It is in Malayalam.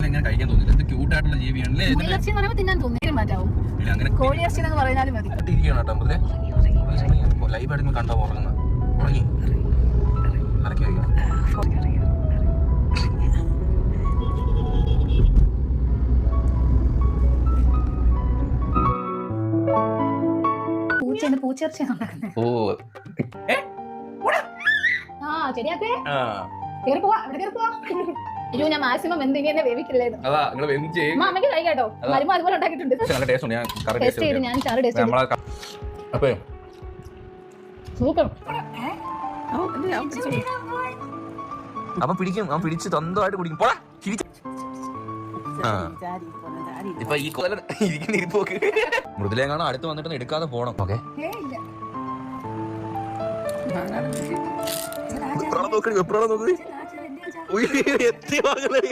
എങ്ങനെ കഴിക്കാൻ തോന്നില്ല. ഇത് ക്യൂട്ടായിട്ടുള്ള ജീവിയാണല്ലേ. ലൈവായിട്ട് കണ്ടോ ഉറങ്ങുന്ന ഉറങ്ങി അരക്കി വയ്ക്കണം. ഓ അയ്യോ ഞാൻ മാക്സിമം എന്തെങ്കിലും വേവിക്കില്ലായിരുന്നു. അതാ നിങ്ങൾ എന്ത് ചെയ്യും അമ്മയ്ക്ക് കഴിക്കാട്ടോ. മരുമ അതുപോലെ ഉണ്ടാക്കിയിട്ടുണ്ട്. നല്ല ടേസ്റ്റ് ഉണ്ട്. ഞാൻ ടേസ്റ്റ് ചെയ്ത് ഞാൻ ചാറ് ടേസ്റ്റ് ചെയ്തു. അപ്പൊ സൂപ്പർ. അവൻ പിടിക്കും. അവൻ പിടിച്ച് സ്വന്തമായിട്ട് കുടിക്കും. പോടാ ഇപ്പൊ ഈ കൊല ഇരിക്കുന്ന ഇരിപ്പോക്ക് മൃദുലേങ്ങാണോ അടുത്ത് വന്നിട്ട് എടുക്കാതെ പോണം. ഓക്കെ നോക്കി എത്തി വാങ്ങുന്നത്